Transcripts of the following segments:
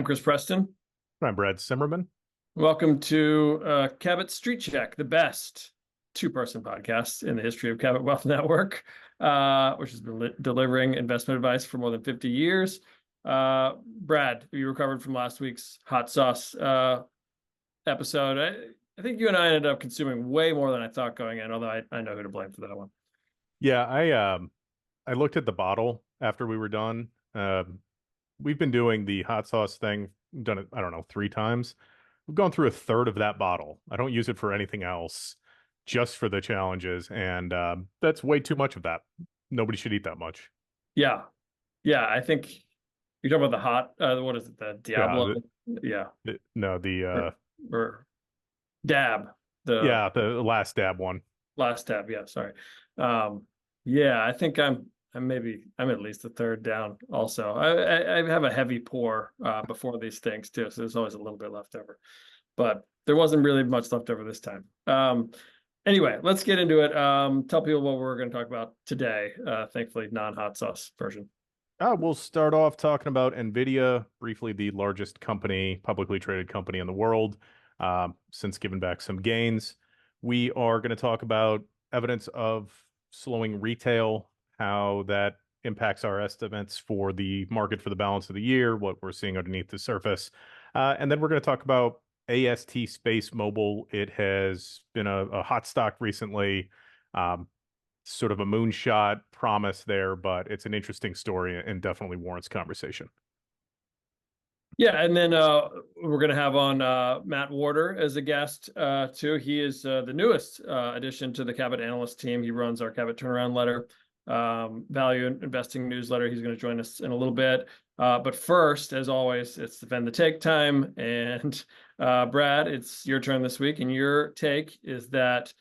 Chris Preston. I'm Brad Simmerman. Welcome to Cabot Street Check, the best two-person podcast in the history of Cabot Wealth Network, which has been delivering investment advice for more than 50 years. Brad, you recovered from last week's hot sauce episode. I think you and I ended up consuming way more than I thought going in, although I know who to blame for that one. Yeah, I looked at the bottle after we were done. We've been doing the hot sauce thing, done it, I don't know, 3 times. We've gone through a third of that bottle. I don't use it for anything else, just for the challenges, and that's way too much of that. Nobody should eat that much. Yeah. Yeah, I think you're talking about the hot, what is it, the Yeah, Diablo? Yeah. no, the Or Dab, the yeah, the last dab one. last tab. Yeah, sorry. Yeah, I think I'm at least a third down. Also, I have a heavy pour before these things too, so there's always a little bit left over, but there wasn't really much left over this time. Anyway, let's get into it. Tell people what we're going to talk about today. Thankfully, non-hot sauce version. We'll start off talking about Nvidia, briefly the largest company, publicly traded company in the world, since giving back some gains. We are going to talk about evidence of slowing retail, how that impacts our estimates for the market for the balance of the year, what we're seeing underneath the surface. And then we're going to talk about AST SpaceMobile. It has been a hot stock recently. Sort of a moonshot promise there, but it's an interesting story and definitely warrants conversation. Yeah, and then we're going to have on Matt Warder as a guest too. He is the newest addition to the Cabot Analyst team. He runs our Cabot Turnaround Letter, value investing newsletter. He's going to join us in a little bit. But first, as always, it's Defend the Take time. And Brad, it's your turn this week. And your take is that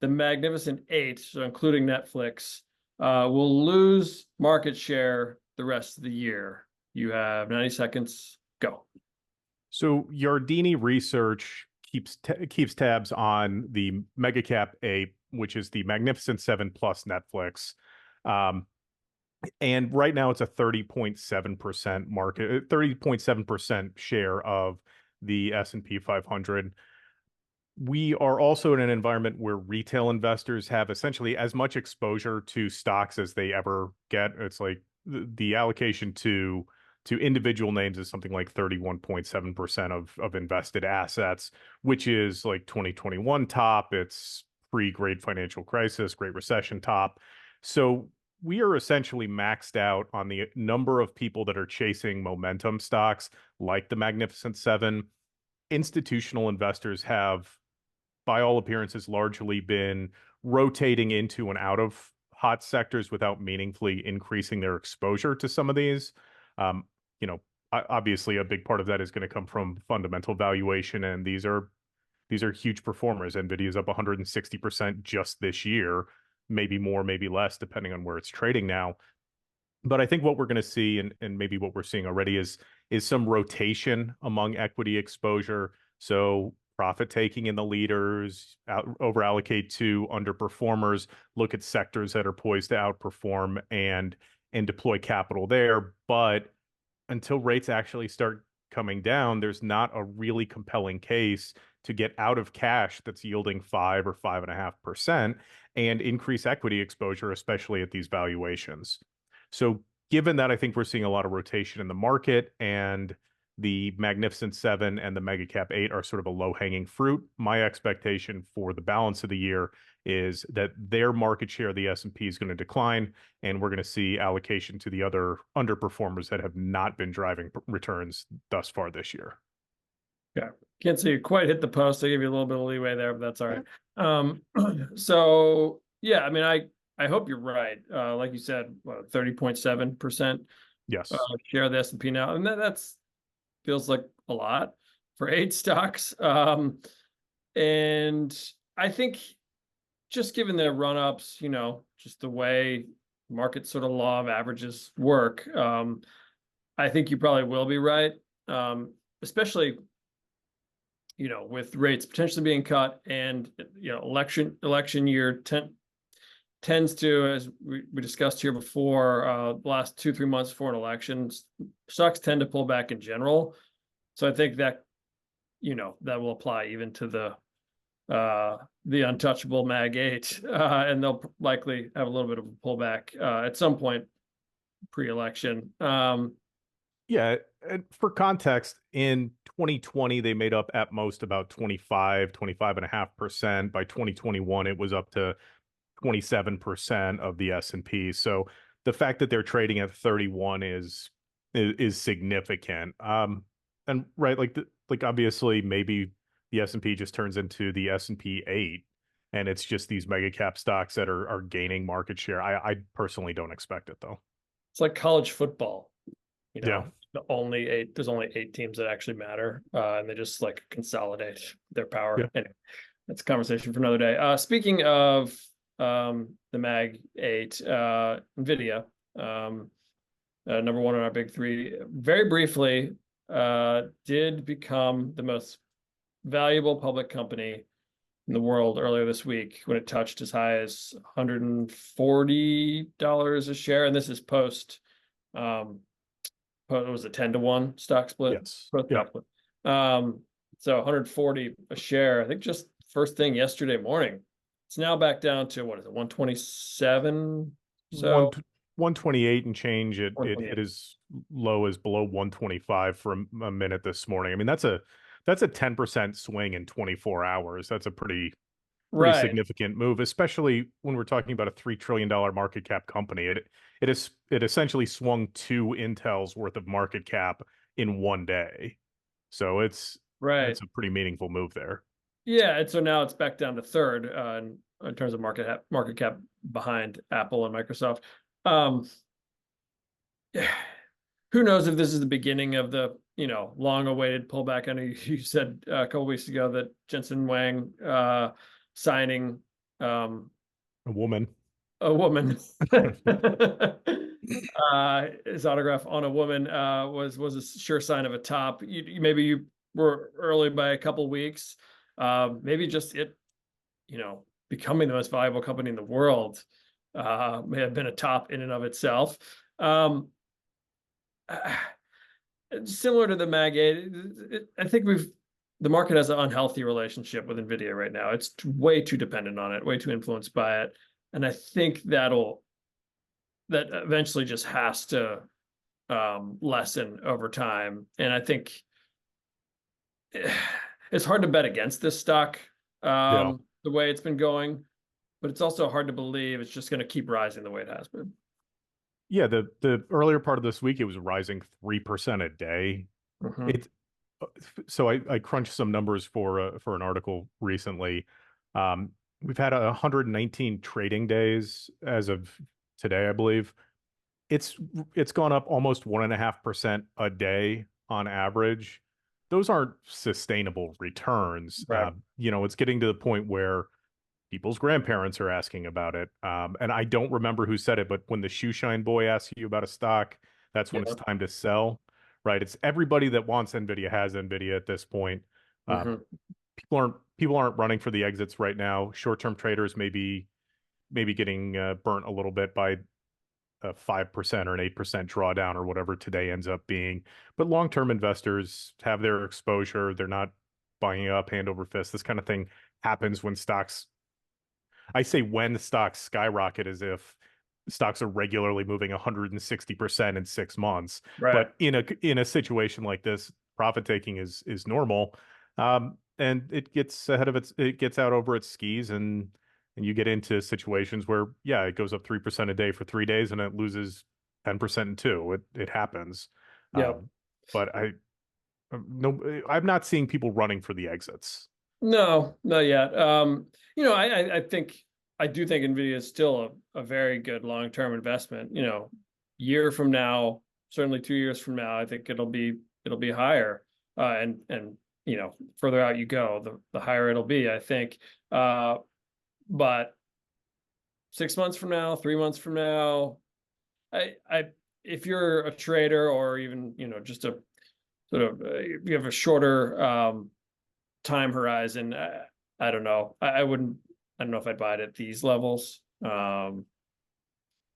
the Magnificent Eight, so including Netflix, will lose market share the rest of the year. You have 90 seconds. Go. So Yardini Research keeps tabs on the mega cap 8, which is the Magnificent 7 plus Netflix. And right now it's a 30.7% market, 30.7% share of the S&P 500. We are also in an environment where retail investors have essentially as much exposure to stocks as they ever get. It's like the allocation to individual names is something like 31.7% of invested assets, which is like 2021 top. It's pre-Great Financial Crisis, Great Recession top. So we are essentially maxed out on the number of people that are chasing momentum stocks like the Magnificent Seven. Institutional investors have, by all appearances, largely been rotating into and out of hot sectors without meaningfully increasing their exposure to some of these. Obviously a big part of that is going to come from fundamental valuation, and these are huge performers. Nvidia is up 160% just this year, maybe more, maybe less, depending on where it's trading now. But I think what we're going to see, and maybe what we're seeing already, is some rotation among equity exposure. So profit taking in the leaders, over allocate to underperformers, look at sectors that are poised to outperform and deploy capital there. But until rates actually start coming down, there's not a really compelling case to get out of cash that's yielding 5 or 5.5% and increase equity exposure, especially at these valuations. So given that, I think we're seeing a lot of rotation in the market, and the Magnificent Seven and the Mega Cap 8 are sort of a low-hanging fruit. My expectation for the balance of the year is that their market share of the S&P is going to decline, and we're going to see allocation to the other underperformers that have not been driving returns thus far this year. Yeah, can't say you quite hit the post. I gave you a little bit of leeway there, but that's all right. So yeah, I mean, I hope you're right. Like you said, 30.7% Yes. share of the S&P now, and that's feels like a lot for 8 stocks. And I think just given the run-ups, just the way market sort of law of averages work, I think you probably will be right, especially with rates potentially being cut, and election year tends to, as we discussed here before, the last 2-3 months before an election, stocks tend to pull back in general. So I think that, that will apply even to the untouchable Mag 8, and they'll likely have a little bit of a pullback at some point pre-election. Yeah, and for context, in 2020, they made up at most about 25.5%. By 2021, it was up to 27% of the S&P. So the fact that they're trading at 31 is significant. And right, like obviously maybe the S&P just turns into the S&P 8 and it's just these mega cap stocks that are gaining market share. I personally don't expect it though. It's like college football, Yeah. there's only 8 teams that actually matter, and they just like consolidate their power. Yeah. Anyway, that's a conversation for another day. Speaking of the Mag 8, Nvidia, number one on our big three, very briefly, did become the most valuable public company in the world earlier this week when it touched as high as $140 a share. And this is post, it was a 10-to-1 stock split. Yes. Yeah. So 140 a share, I think just first thing yesterday morning. It's now back down to, what is it, 127? One So 128 and change. It 128. hit as low as below 125 for a minute this morning. I mean, that's a 10% swing in 24 hours. That's a pretty Right, significant move, especially when we're talking about a $3 trillion market cap company. It essentially swung 2 Intel's worth of market cap in one day. So right. that's a pretty meaningful move there. Yeah, and so now it's back down to third in terms of market cap behind Apple and Microsoft. Um, who knows if this is the beginning of the long-awaited pullback? I know you said a couple weeks ago that Jensen Huang signing A woman. a woman his autograph on a woman was a sure sign of a top. Maybe you were early by a couple weeks. Maybe just it, becoming the most valuable company in the world may have been a top in and of itself. Similar to the Mag 8, I think the market has an unhealthy relationship with Nvidia right now. It's way too dependent on it, way too influenced by it, and I think that eventually just has to lessen over time. And I think it's hard to bet against this stock Yeah. the way it's been going, but it's also hard to believe it's just going to keep rising the way it has been. Yeah, the earlier part of this week it was rising 3% a day. Mhm. It so I crunched some numbers for an article recently. We've had 119 trading days as of today, I believe. It's gone up almost 1.5% a day on average. Those aren't sustainable returns. Right. It's getting to the point where people's grandparents are asking about it. And I don't remember who said it, but when the shoe shine boy asks you about a stock, that's when Yeah. it's time to sell, right? It's everybody that wants Nvidia has Nvidia at this point. Uh, Mhm. people aren't running for the exits right now. Short-term traders maybe getting burnt a little bit by a 5% or an 8% drawdown or whatever today ends up being. But long-term investors have their exposure. They're not buying up hand over fist. This kind of thing happens when stocks, I say when stocks skyrocket as if stocks are regularly moving 160% in 6 months. Right. But in a situation like this, profit taking is normal. And it gets it gets out over its skis and you get into situations where, yeah, it goes up 3% a day for 3 days and it loses 10% in two. It happens. Yeah. But no, I'm not seeing people running for the exits. No, not yet. I do think Nvidia is still a very good long-term investment. Year from now, certainly 2 years from now, I think it'll be higher. And further out you go, the higher it'll be, I think. But 6 months from now, 3 months from now, I if you're a trader or even just a sort of if you have a shorter time horizon, I don't know. I wouldn't. I don't know if I'd buy it at these levels.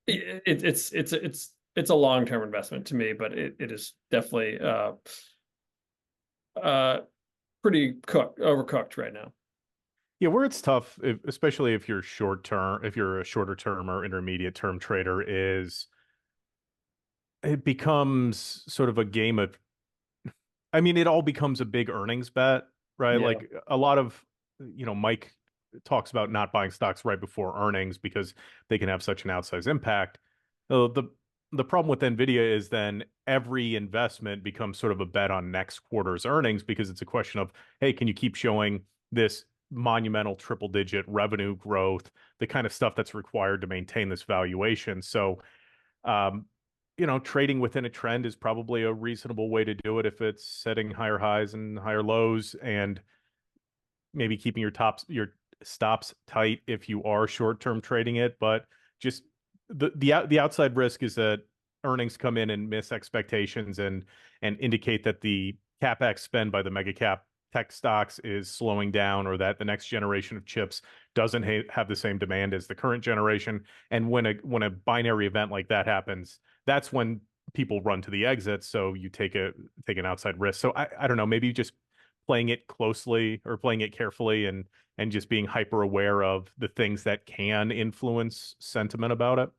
It's a long term investment to me, but it is definitely pretty overcooked right now. Yeah, where it's tough, especially if you're short term, if you're a shorter term or intermediate term trader, is it becomes sort of a game of, I mean, it all becomes a big earnings bet, right? Yeah. Like a lot of, Mike talks about not buying stocks right before earnings because they can have such an outsized impact. The problem with Nvidia is then every investment becomes sort of a bet on next quarter's earnings because it's a question of, hey, can you keep showing this monumental triple digit revenue growth, the kind of stuff that's required to maintain this valuation. So um, trading within a trend is probably a reasonable way to do it if it's setting higher highs and higher lows and maybe keeping your stops tight if you are short-term trading it. But just the outside risk is that earnings come in and miss expectations and indicate that the CapEx spend by the mega cap tech stocks is slowing down or that the next generation of chips doesn't have the same demand as the current generation. And when a binary event like that happens, that's when people run to the exits. So you take an outside risk. So I don't know, maybe just playing it closely or playing it carefully and just being hyper aware of the things that can influence sentiment about it.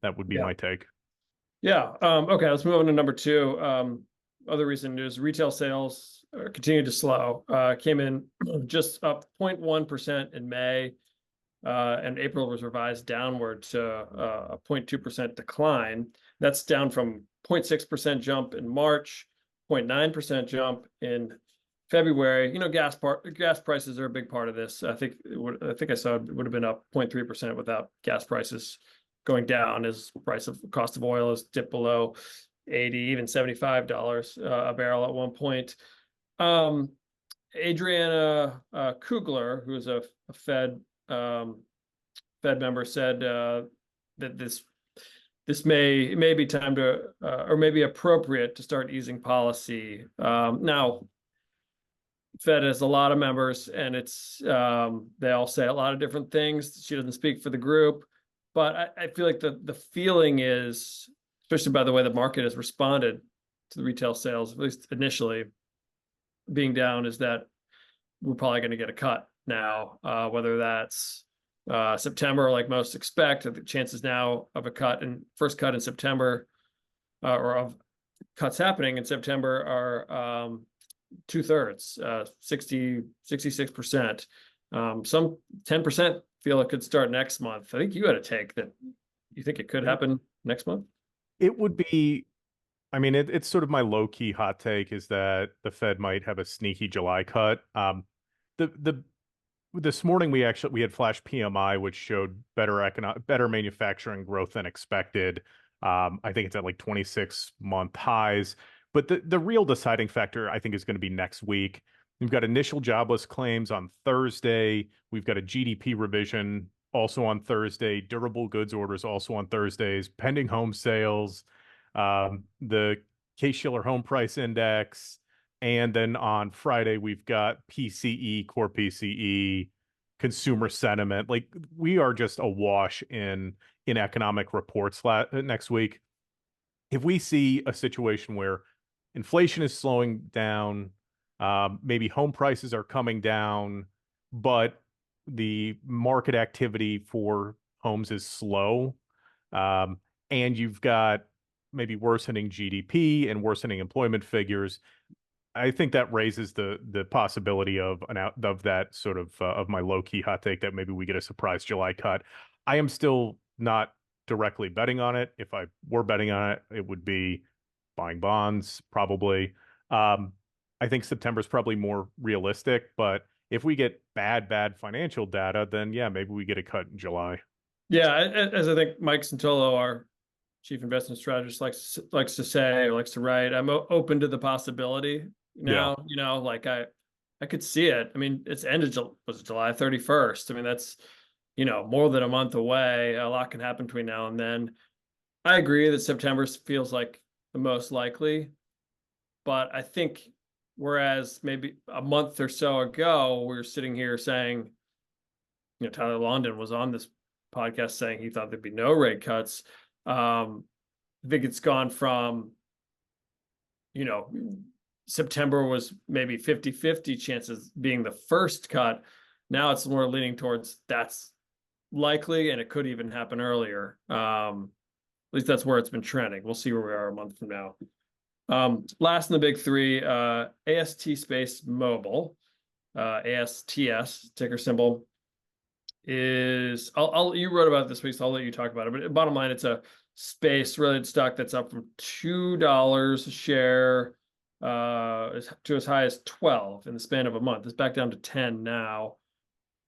That would be Yeah. my take. Yeah. Okay. Let's move on to number two. Other recent news: retail sales continue to slow. Came in just up 0.1% in May, and April was revised downward to a 0.2% decline. That's down from 0.6% jump in March, 0.9% jump in February. Gas prices are a big part of this. I think I saw it would have been up 0.3% without gas prices going down, as cost of oil has dipped below 80, even $75 a barrel at one point. Adriana Kugler, who is a Fed member, said that this may be time to or may be appropriate to start easing policy. Now, Fed has a lot of members, and they all say a lot of different things. She doesn't speak for the group, but I feel like the feeling is, especially by the way the market has responded to the retail sales, at least initially being down, is that we're probably going to get a cut now, whether that's September, like most expect. The chances now of a first cut in September, or of cuts happening in September, are 2/3, 66%. Some 10% feel it could start next month. I think you had a take that you think it could happen next month. It would be, I mean, it's sort of my low key hot take is that the Fed might have a sneaky July cut. The This morning we had flash PMI, which showed better manufacturing growth than expected. I think it's at like 26-month highs. But the real deciding factor, I think, is going to be next week. We've got initial jobless claims on Thursday. We've got a GDP revision also on Thursday. Durable goods orders also on Thursdays. Pending home sales, the Case-Shiller Home Price Index. And then on Friday, we've got PCE, core PCE, consumer sentiment. Like we are just awash in economic reports next week. If we see a situation where inflation is slowing down, maybe home prices are coming down, but the market activity for homes is slow, and you've got maybe worsening GDP and worsening employment figures, I think that raises the possibility of that sort of my low key hot take that maybe we get a surprise July cut. I am still not directly betting on it. If I were betting on it, it would be buying bonds probably. I think September is probably more realistic, but if we get bad financial data, then yeah, maybe we get a cut in July. Yeah, as I think Mike Santolo, our chief investment strategist, likes to say, or likes to write, I'm open to the possibility now. Yeah. Like I could see it. I mean, it's ended was July 31st. I mean, that's more than a month away. A lot can happen between now and then. I agree that September feels like the most likely, but I think whereas maybe a month or so ago we were sitting here saying, Tyler London was on this podcast saying he thought there'd be no rate cuts. I think it's gone from, September was maybe 50-50 chances being the first cut. Now it's more leaning towards that's likely, and it could even happen earlier. At least that's where it's been trending. We'll see where we are a month from now. Last in the big three, AST SpaceMobile, ASTS ticker symbol is. You wrote about it this week, so I'll let you talk about it. But bottom line, it's a space-related stock that's up from $2 a share to as high as 12 in the span of a month. It's back down to 10 now.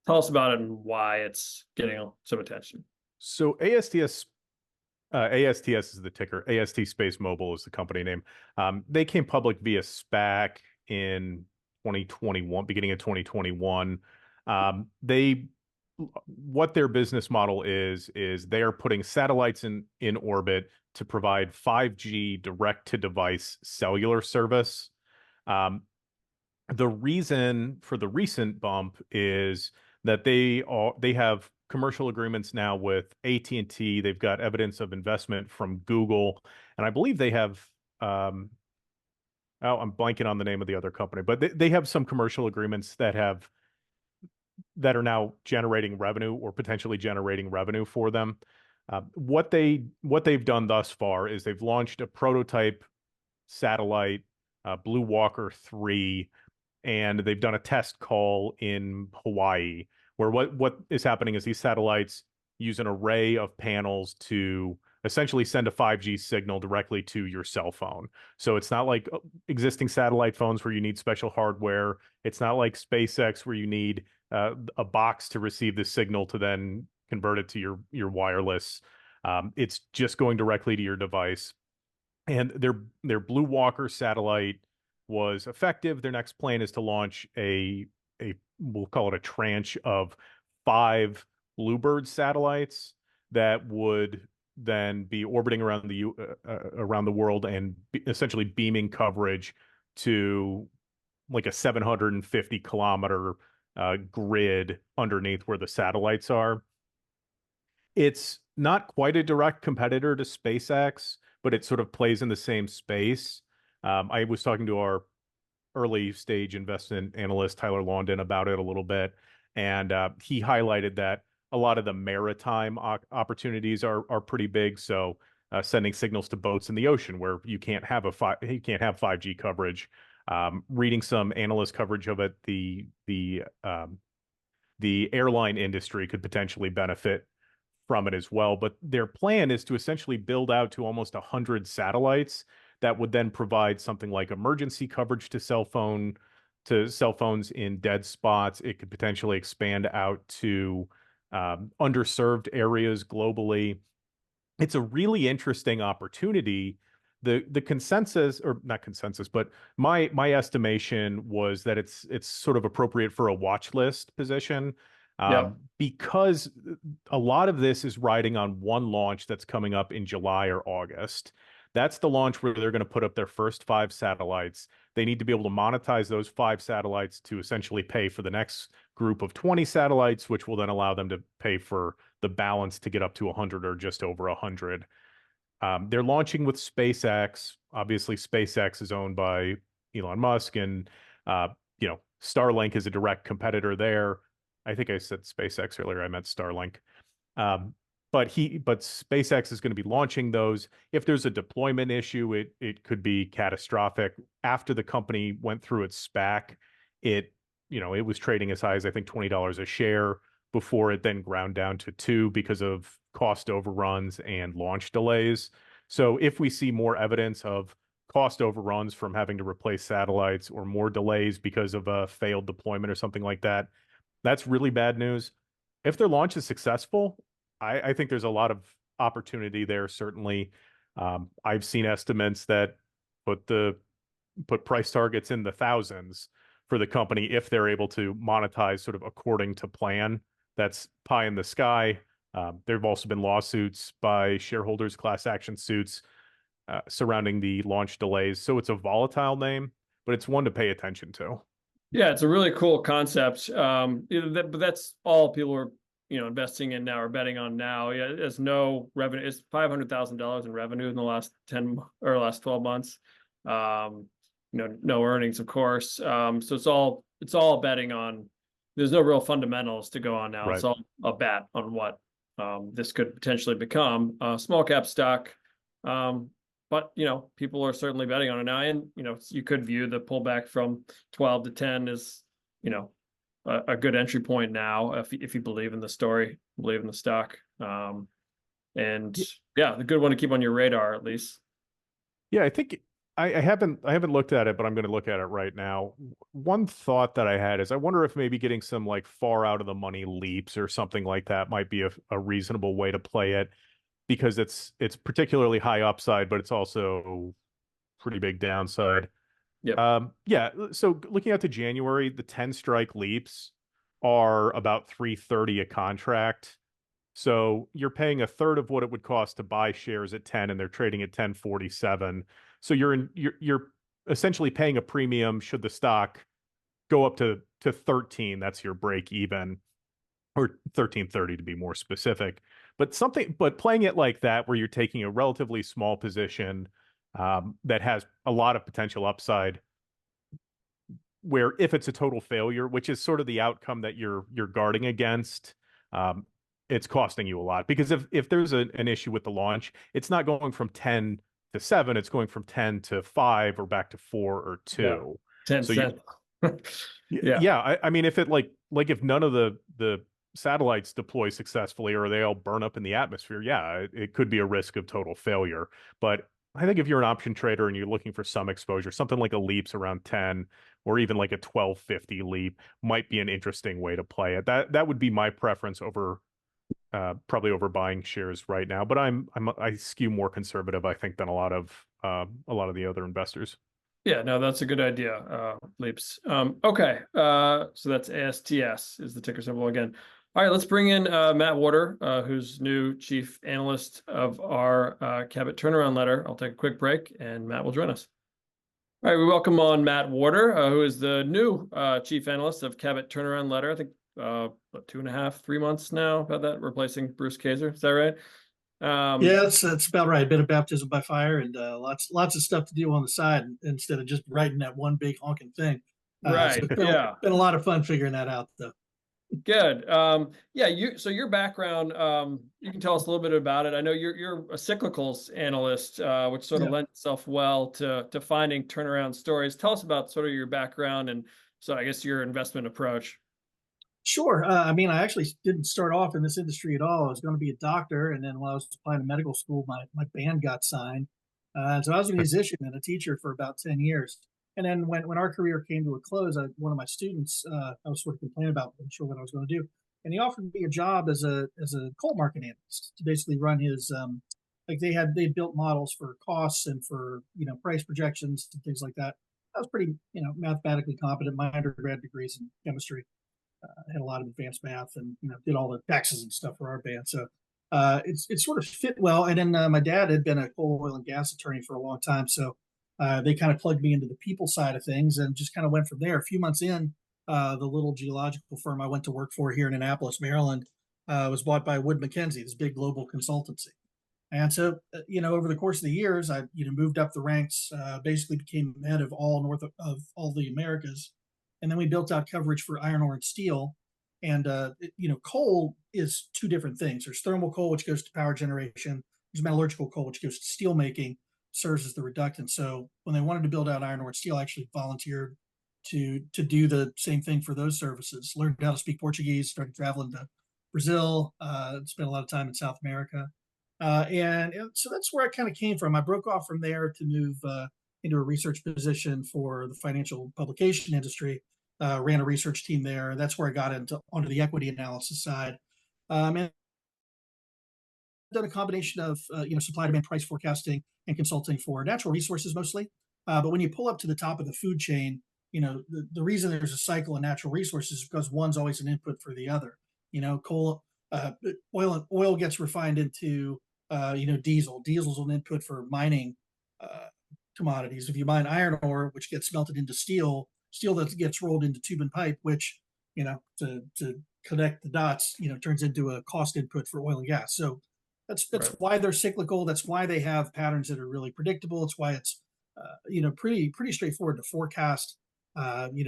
Tell us about it and why it's getting some attention. So ASTS is the ticker. AST SpaceMobile is the company name. They came public via SPAC in 2021, beginning of 2021. What their business model is they are putting satellites in orbit to provide 5G direct-to-device cellular service. The reason for the recent bump is that they have commercial agreements now with AT&T. They've got evidence of investment from Google, and I believe they have I'm blanking on the name of the other company, but they have some commercial agreements that are now generating revenue or potentially generating revenue for them. What they've done thus far is they've launched a prototype satellite, Blue Walker 3, and they've done a test call in Hawaii, where what is happening is these satellites use an array of panels to essentially send a 5G signal directly to your cell phone. So it's not like existing satellite phones where you need special hardware. It's not like SpaceX where you need a box to receive the signal to then convert it to your wireless. It's just going directly to your device. And their Blue Walker satellite was effective. Their next plan is to launch a we'll call it a tranche of 5 Bluebird satellites that would then be orbiting around the world and essentially beaming coverage to like a 750-kilometer grid underneath where the satellites are. It's not quite a direct competitor to SpaceX, but it sort of plays in the same space. I was talking to our early stage investment analyst, Tyler London, about it a little bit. And he highlighted that a lot of the maritime opportunities are pretty big. So sending signals to boats in the ocean where you can't have 5G coverage. Reading some analyst coverage of it, the airline industry could potentially benefit from it as well. But their plan is to essentially build out to almost 100 satellites that would then provide something like emergency coverage to cell phones in dead spots. It could potentially expand out to underserved areas globally. It's a really interesting opportunity. The consensus, or not consensus, but my estimation was that it's sort of appropriate for a watch list position. Yeah. Because a lot of this is riding on one launch that's coming up in July or August. That's the launch where they're going to put up their first 5 satellites. They need to be able to monetize those 5 satellites to essentially pay for the next group of 20 satellites, which will then allow them to pay for the balance to get up to 100 or just over 100. They're launching with SpaceX. Obviously, SpaceX is owned by Elon Musk, and Starlink is a direct competitor there. I think I said SpaceX earlier. I meant Starlink. But SpaceX is going to be launching those. If there's a deployment issue, it could be catastrophic. After the company went through its SPAC, it was trading as high as I think $20 a share before it then ground down to $2 because of cost overruns and launch delays. So if we see more evidence of cost overruns from having to replace satellites or more delays because of a failed deployment or something like that, that's really bad news. If their launch is successful, I think there's a lot of opportunity there, certainly. I've seen estimates that put price targets in the thousands for the company if they're able to monetize sort of according to plan. That's pie in the sky. There have also been lawsuits by shareholders, class action suits surrounding the launch delays. So it's a volatile name, but it's one to pay attention to. Yeah, it's a really cool concept. But that's all people are, investing in now or betting on now. Yeah, it has no revenue. It's $500,000 in revenue in the last 10 or last 12 months. no earnings, of course. So it's all betting on. There's no real fundamentals to go on now. It's Right. all a bet on what this could potentially become. Small cap stock, but people are certainly betting on it now, and you could view the pullback from 12 to 10 as a good entry point now if you believe in the story, believe in the stock. And yeah, the good one to keep on your radar at least. Yeah, I think I haven't looked at it, but I'm going to look at it right now. One thought that I had is I wonder if maybe getting some like far out of the money leaps or something like that might be a reasonable way to play it, because it's particularly high upside, but it's also pretty big downside. Yep. Yeah, so looking out to January, the 10 strike leaps are about 330 a contract. So you're paying a third of what it would cost to buy shares at 10, and they're trading at 1047. So you're essentially paying a premium should the stock go up to 13. That's your break even, or 1330 to be more specific. But playing it like that, where you're taking a relatively small position that has a lot of potential upside, where if it's a total failure, which is sort of the outcome that you're guarding against, it's costing you a lot. Because if there's an issue with the launch, it's not going from 10 to 7, it's going from 10 to 5 or back to 4 or 2. Yeah. 10 So cents. Yeah. yeah, I mean, if it like if none of the satellites deploy successfully or they all burn up in the atmosphere, yeah, it could be a risk of total failure. But I think if you're an option trader and you're looking for some exposure, something like a leaps around 10 or even like a 1250 leap might be an interesting way to play it. That would be my preference over probably over buying shares right now. But I skew more conservative, I think, than a lot of the other investors. Yeah, no, that's a good idea. Leaps. Okay. So that's ASTS is the ticker symbol again. All right, let's bring in Matt Warder, who's new chief analyst of our Cabot turnaround letter. I'll take a quick break and Matt will join us. All right, we welcome on Matt Warder, who is the new chief analyst of Cabot turnaround letter. I think 2.5, 3 months now about that, replacing Bruce Kaiser. Is that right? Yeah, that's about right. A bit of baptism by fire and lots of stuff to do on the side instead of just writing that one big honking thing. Right. So Yeah. been a lot of fun figuring that out, though. Good. Yeah. So your background, you can tell us a little bit about it. I know you're a cyclicals analyst, which sort of lends itself well to finding turnaround stories. Tell us about sort of your background and so I guess your investment approach. Sure. I mean, I actually didn't start off in this industry at all. I was going to be a doctor, and then while I was applying to medical school, my band got signed. So I was a musician and a teacher for about 10 years. And then when our career came to a close, one of my students, I was sort of complaining about, wasn't sure what I was going to do, and he offered me a job as a coal market analyst to basically run his like they built models for costs and for price projections and things like that. I was pretty mathematically competent. My undergrad degrees in chemistry. Had a lot of advanced math and did all the taxes and stuff for our band. So it's sort of fit well. And then my dad had been a coal, oil, and gas attorney for a long time, so they kind of plugged me into the people side of things and just kind of went from there. A few months in, the little geological firm I went to work for here in Annapolis, Maryland, was bought by Wood Mackenzie, this big global consultancy. And so, over the course of the years, I moved up the ranks, basically became head of all north of all the Americas. And then we built out coverage for iron ore and steel. And coal is two different things. There's thermal coal, which goes to power generation. There's metallurgical coal, which goes to steel making, serves as the reductant. So when they wanted to build out iron ore and steel, I actually volunteered to do the same thing for those services. Learned how to speak Portuguese, started traveling to Brazil, spent a lot of time in South America. And so that's where I kind of came from. I broke off from there to move into a research position for the financial publication industry. Ran a research team there. That's where I got onto the equity analysis side. And done a combination of supply demand price forecasting and consulting for natural resources mostly. But when you pull up to the top of the food chain, the reason there's a cycle in natural resources is because one's always an input for the other. Coal, oil gets refined into diesel. Diesel's an input for mining commodities. If you mine iron ore, which gets melted into steel that gets rolled into tube and pipe, which to connect the dots, turns into a cost input for oil and gas. So that's right. Why they're cyclical. That's why they have patterns that are really predictable. It's why it's pretty straightforward to forecast,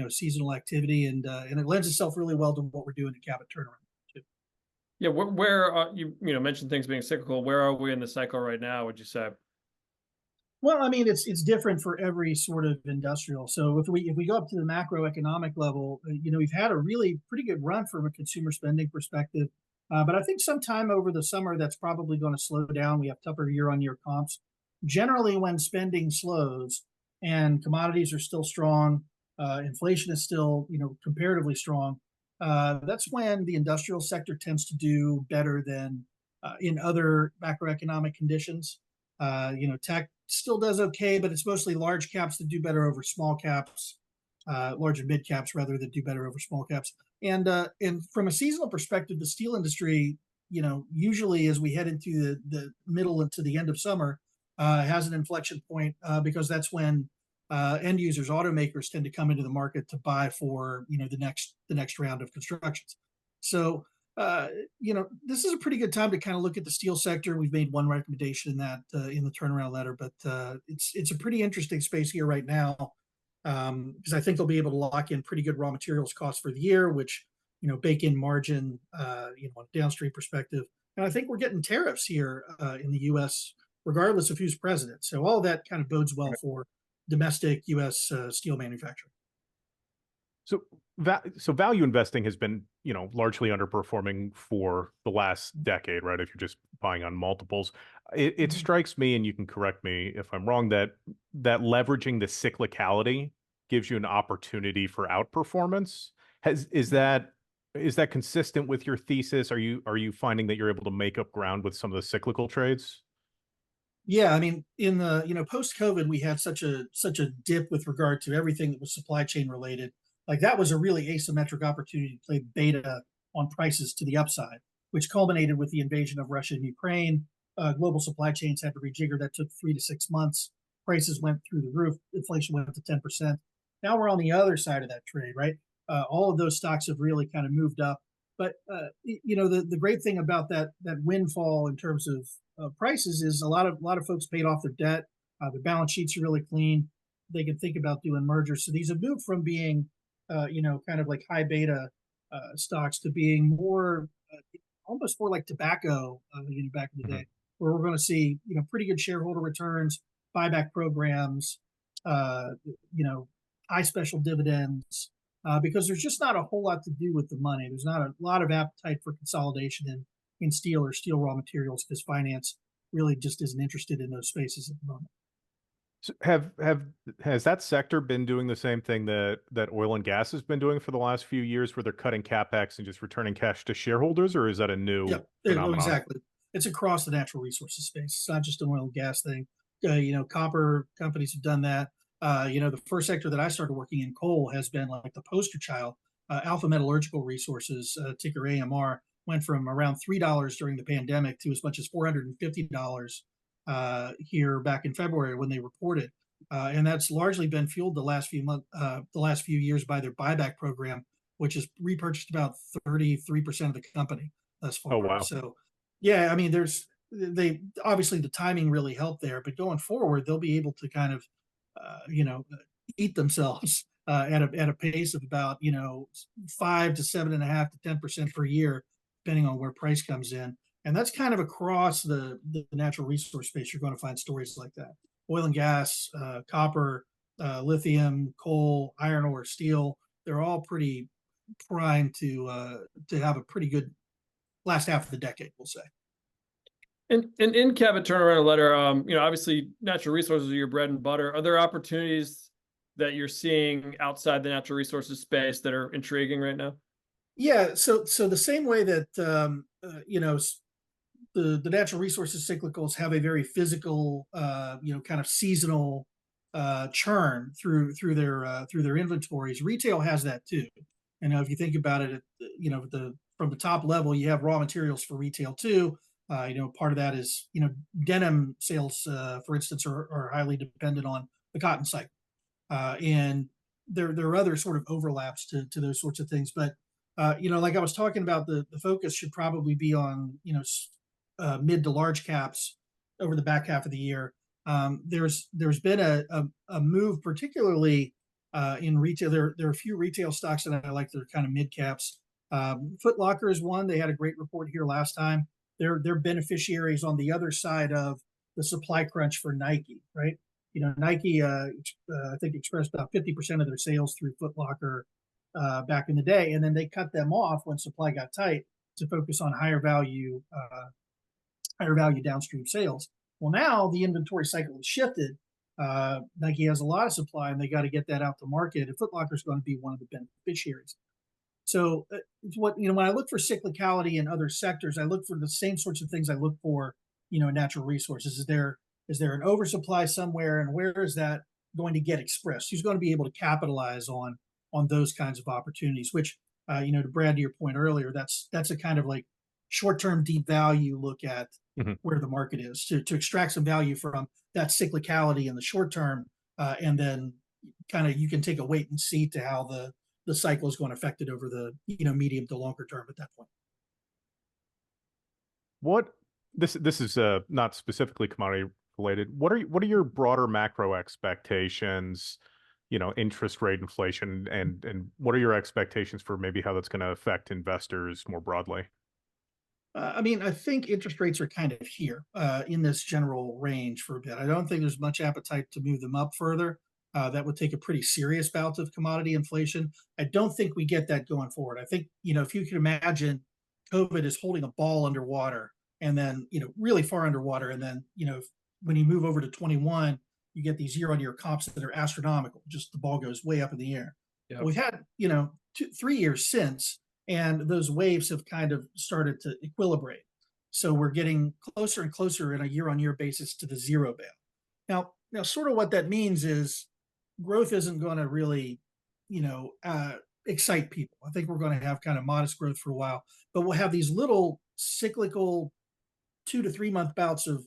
seasonal activity, and it lends itself really well to what we're doing at Cabot Turnaround too. Yeah, where you mentioned things being cyclical. Where are we in the cycle right now, would you say? Well, I mean, it's different for every sort of industrial. So if we go up to the macroeconomic level, we've had a really pretty good run from a consumer spending perspective, but I think sometime over the summer that's probably going to slow down. We have tougher year-on-year comps. Generally, when spending slows and commodities are still strong, inflation is still comparatively strong. That's when the industrial sector tends to do better than in other macroeconomic conditions. Tech still does okay, but it's mostly large caps that do better over small caps, large and mid caps rather, that do better over small caps. And from a seasonal perspective, the steel industry, usually as we head into the middle and to the end of summer, has an inflection point because that's when end users, automakers, tend to come into the market to buy for the next round of constructions. So this is a pretty good time to kind of look at the steel sector. We've made one recommendation in that in the turnaround letter, but it's a pretty interesting space here right now because I think they'll be able to lock in pretty good raw materials costs for the year, which bake in margin on a downstream perspective. And I think we're getting tariffs here in the U.S. regardless of who's president. So all of that kind of bodes well for domestic U.S. Steel manufacturing. So value investing has been, largely underperforming for the last decade, right? If you're just buying on multiples, it strikes me, and you can correct me if I'm wrong, that leveraging the cyclicality gives you an opportunity for outperformance. Is that consistent with your thesis? Are you finding that you're able to make up ground with some of the cyclical trades? Yeah, I mean, in the post-COVID, we had such a dip with regard to everything that was supply chain related. Like that was a really asymmetric opportunity to play beta on prices to the upside, which culminated with the invasion of Russia and Ukraine. Global supply chains had to rejigger. That took 3 to 6 months. Prices went through the roof. Inflation went up to 10%. Now we're on the other side of that trade, right? All of those stocks have really kind of moved up. But the great thing about that windfall in terms of prices is a lot of folks paid off their debt. Their balance sheets are really clean. They can think about doing mergers. So these have moved from being kind of like high beta stocks to being more, almost more like tobacco, back in the day, where we're going to see, pretty good shareholder returns, buyback programs, high special dividends, because there's just not a whole lot to do with the money. There's not a lot of appetite for consolidation in steel or steel raw materials because finance really just isn't interested in those spaces at the moment. So has that sector been doing the same thing that oil and gas has been doing for the last few years, where they're cutting capex and just returning cash to shareholders, or is that a new phenomenon? Exactly. It's across the natural resources space. It's not just an oil and gas thing. Copper companies have done that. The first sector that I started working in, coal, has been like the poster child. Alpha Metallurgical Resources, ticker AMR, went from around $3 during the pandemic to as much as $450 here back in February when they reported, and that's largely been fueled the last few years by their buyback program, which has repurchased about 33% of the company thus far. Oh, wow. So, yeah, I mean, they obviously the timing really helped there, but going forward, they'll be able to kind of, eat themselves at a pace of about 5 to 7.5 to 10% per year, depending on where price comes in. And that's kind of across the natural resource space. You're going to find stories like that. Oil and gas, copper, lithium, coal, iron ore, steel, they're all pretty primed to have a pretty good last half of the decade, we'll say. And in Cabot turnaround letter, obviously natural resources are your bread and butter. Are there opportunities that you're seeing outside the natural resources space that are intriguing right now? Yeah, so the same way that the natural resources cyclicals have a very physical, kind of seasonal churn through their inventories. Retail has that too. And if you think about it, from the top level, you have raw materials for retail too. Part of that is denim sales, for instance, are highly dependent on the cotton cycle, and there are other sort of overlaps to those sorts of things. But like I was talking about, the focus should probably be on mid to large caps over the back half of the year. There's been a move, particularly in retail. There are a few retail stocks that I like that are kind of mid caps. Foot Locker is one. They had a great report here last time. They're beneficiaries on the other side of the supply crunch for Nike, right? You know, Nike, I think expressed about 50% of their sales through Foot Locker back in the day, and then they cut them off when supply got tight to focus on higher value downstream sales. Well, now the inventory cycle has shifted. Nike has a lot of supply, and they got to get that out to market. And Foot Locker is going to be one of the beneficiaries. So, when I look for cyclicality in other sectors, I look for the same sorts of things I look for, in natural resources. Is there an oversupply somewhere, and where is that going to get expressed? Who's going to be able to capitalize on those kinds of opportunities? Which, to Brad, to your point earlier, that's a kind of like short-term deep value look at where the market is to extract some value from that cyclicality in the short term, and then kind of you can take a wait and see to how the cycle is going to affect it over the medium to longer term at that point. This is not specifically commodity related. What are your broader macro expectations? Interest rate inflation, and what are your expectations for maybe how that's going to affect investors more broadly? I think interest rates are kind of here in this general range for a bit. I don't think there's much appetite to move them up further. That would take a pretty serious bout of commodity inflation. I don't think we get that going forward. I think, if you can imagine COVID is holding a ball underwater and then, really far underwater. And then, when you move over to 21, you get these year-on-year comps that are astronomical. Just the ball goes way up in the air. Yep. We've had, 3 years since, and those waves have kind of started to equilibrate. So we're getting closer and closer in a year-on-year basis to the zero bound. Now, sort of what that means is growth isn't going to really, excite people. I think we're going to have kind of modest growth for a while, but we'll have these little cyclical 2 to 3 month bouts of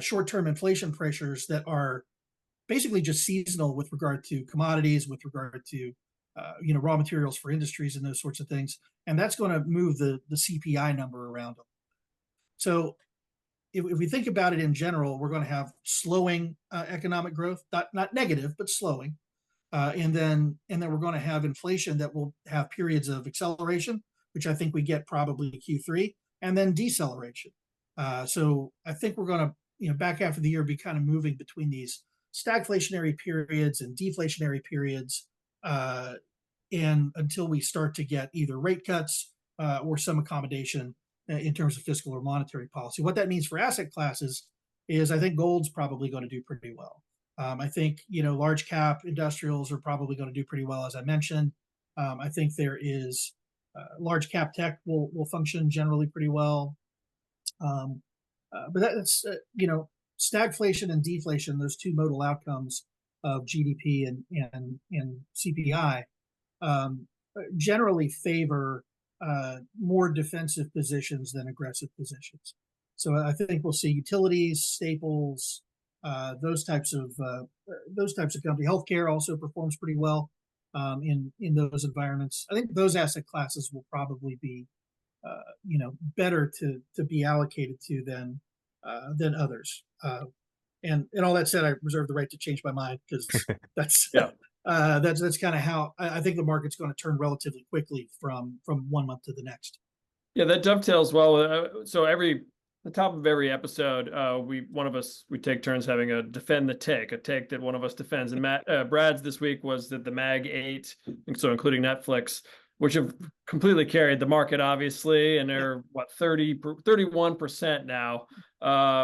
short-term inflation pressures that are basically just seasonal with regard to commodities, with regard to raw materials for industries and those sorts of things. And that's going to move the CPI number around. So if we think about it in general, we're going to have slowing economic growth, not negative, but slowing. And then we're going to have inflation that will have periods of acceleration, which I think we get probably Q3, and then deceleration. So I think we're going to, back half of the year, be kind of moving between these stagflationary periods and deflationary periods, and until we start to get either rate cuts or some accommodation in terms of fiscal or monetary policy. What that means for asset classes is I think gold's probably going to do pretty well. I think, large cap industrials are probably going to do pretty well, as I mentioned. I think there is large cap tech will function generally pretty well. But that's, stagflation and deflation, those two modal outcomes of GDP and CPI, generally favor more defensive positions than aggressive positions. So I think we'll see utilities, staples, those types of company. Healthcare also performs pretty well in those environments. I think those asset classes will probably be better to be allocated to than others. And all that said, I reserve the right to change my mind because that's that's kind of how I think the market's going to turn relatively quickly from 1 month to the next. Yeah, that dovetails well. So the top of every episode, we take turns having a defend the take, a take that one of us defends. And Brad's this week was that the Mag 8, so including Netflix, which have completely carried the market, obviously, and they're 31% now,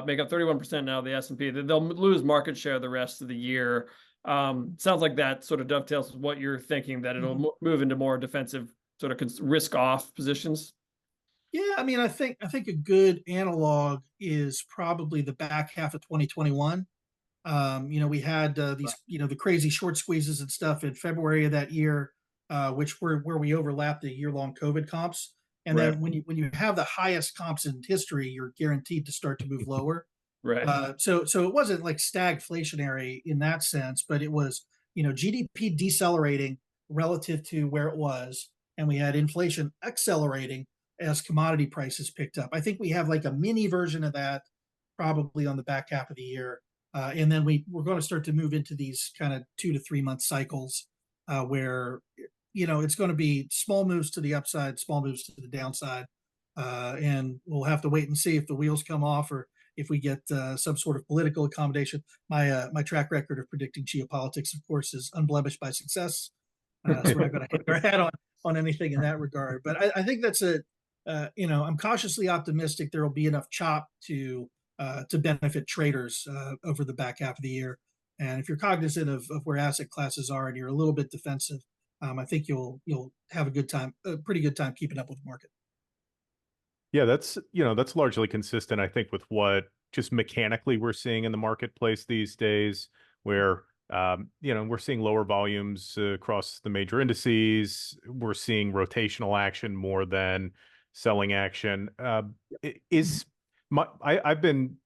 make up 31% now of the S&P. They'll lose market share the rest of the year. Sounds like that sort of dovetails with what you're thinking, that it'll move into more defensive sort of risk-off positions. Yeah, I think a good analog is probably the back half of 2021. We had these, the crazy short squeezes and stuff in February of that year, which were where we overlapped the year-long COVID comps. And then when you have the highest comps in history, you're guaranteed to start to move lower. Right. So it wasn't like stagflationary in that sense, but it was, GDP decelerating relative to where it was, and we had inflation accelerating as commodity prices picked up. I think we have like a mini version of that probably on the back half of the year. And then we're going to start to move into these kind of 2 to 3 month cycles where, it's going to be small moves to the upside, small moves to the downside. And we'll have to wait and see if the wheels come off or if we get some sort of political accommodation. My track record of predicting geopolitics, of course, is unblemished by success. So we're not going to hang our hat on anything in that regard. But I think that's I'm cautiously optimistic there will be enough chop to benefit traders over the back half of the year. And if you're cognizant of where asset classes are and you're a little bit defensive, I think you'll have a pretty good time keeping up with the market. Yeah, that's largely consistent, I think, with what just mechanically we're seeing in the marketplace these days, where we're seeing lower volumes across the major indices. We're seeing rotational action more than selling action. I've been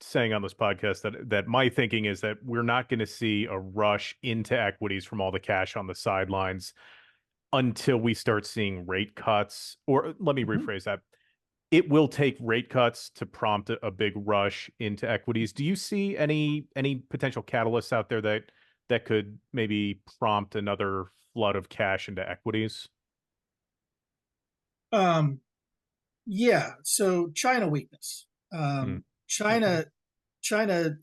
saying on this podcast that my thinking is that we're not going to see a rush into equities from all the cash on the sidelines until we start seeing rate cuts. Or let me rephrase that. It will take rate cuts to prompt a big rush into equities. Do you see any potential catalysts out there that could maybe prompt another flood of cash into equities? Yeah. So China weakness, China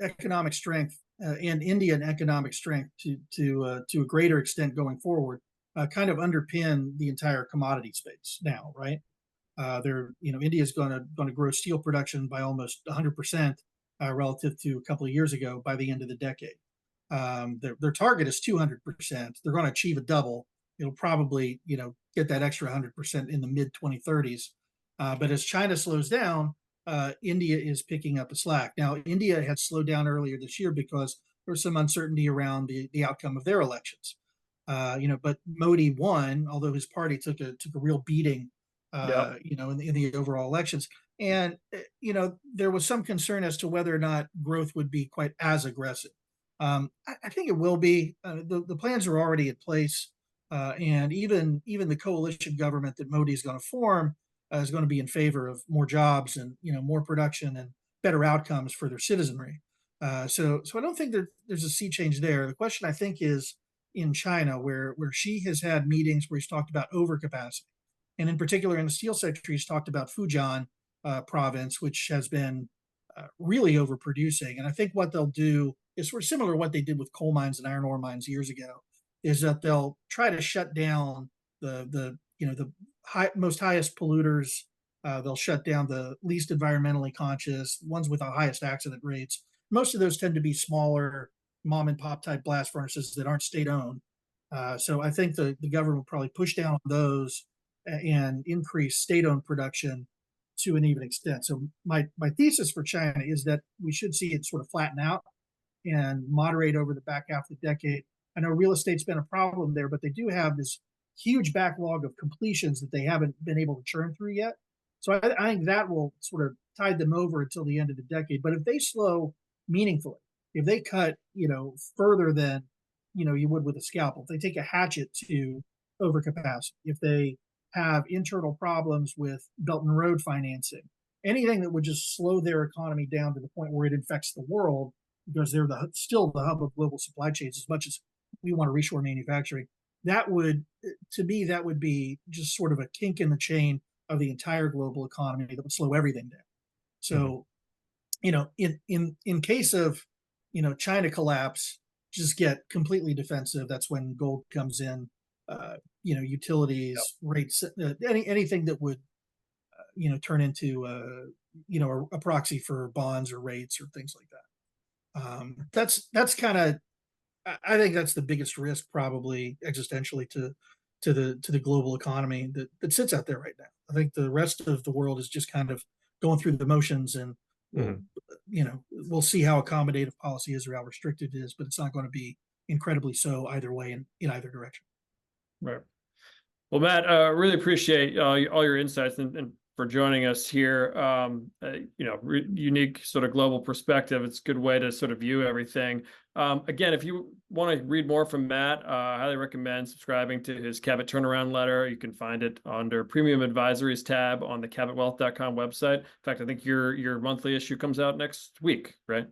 economic strength, and Indian economic strength to a greater extent going forward kind of underpin the entire commodity space now, right? India is going to grow steel production by almost 100% relative to a couple of years ago by the end of the decade. Their target is 200%. They're going to achieve a double. It'll probably get that extra 100% in the mid 2030s. But as China slows down, India is picking up the slack. Now, India had slowed down earlier this year because there was some uncertainty around the outcome of their elections. But Modi won, although his party took a real beating in the overall elections. And, there was some concern as to whether or not growth would be quite as aggressive. I think it will be. The plans are already in place. And even the coalition government that Modi is going to form is going to be in favor of more jobs and, more production and better outcomes for their citizenry. So I don't think there's a sea change there. The question, I think, is in China, where Xi has had meetings where he's talked about overcapacity. And in particular, in the steel sector, he's talked about Fujian province, which has been really overproducing. And I think what they'll do is sort of similar to what they did with coal mines and iron ore mines years ago, is that they'll try to shut down the most highest polluters. They'll shut down the least environmentally conscious, ones with the highest accident rates. Most of those tend to be smaller mom and pop type blast furnaces that aren't state owned. So I think the government will probably push down on those and increase state-owned production to an even extent. So my thesis for China is that we should see it sort of flatten out and moderate over the back half of the decade. I know real estate's been a problem there, but they do have this huge backlog of completions that they haven't been able to churn through yet. So I think that will sort of tide them over until the end of the decade. But if they slow meaningfully, if they cut, further than, you would with a scalpel, if they take a hatchet to overcapacity, if they have internal problems with Belt and Road financing, anything that would just slow their economy down to the point where it infects the world, because they're still the hub of global supply chains as much as we want to reshore manufacturing. That would be just sort of a kink in the chain of the entire global economy that would slow everything down. So, in case of, China collapse, just get completely defensive. That's when gold comes in. Utilities, rates, anything that would, turn into, a proxy for bonds or rates or things like that. That's kind of, I think that's the biggest risk, probably existentially to the global economy that sits out there right now. I think the rest of the world is just kind of going through the motions, and we'll see how accommodative policy is or how restrictive it is, but it's not going to be incredibly so either way in either direction. Right. Well, Matt, really appreciate all your insights and for joining us here. Unique sort of global perspective. It's a good way to sort of view everything. Again, if you want to read more from Matt, I highly recommend subscribing to his Cabot Turnaround Letter. You can find it under Premium Advisories tab on the cabotwealth.com website. In fact, I think your monthly issue comes out next week, right?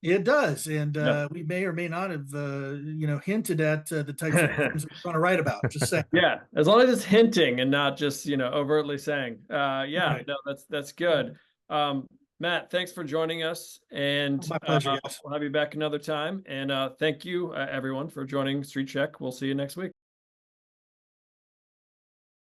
It does, and Yeah. we may or may not have hinted at the types of things we want to write about. Just saying. Yeah, as long as it's hinting and not just overtly saying. Yeah, Right. no, that's good. Matt, thanks for joining us, and My pleasure, guys. we'll have you back another time. And thank you, everyone, for joining Street Check. We'll see you next week.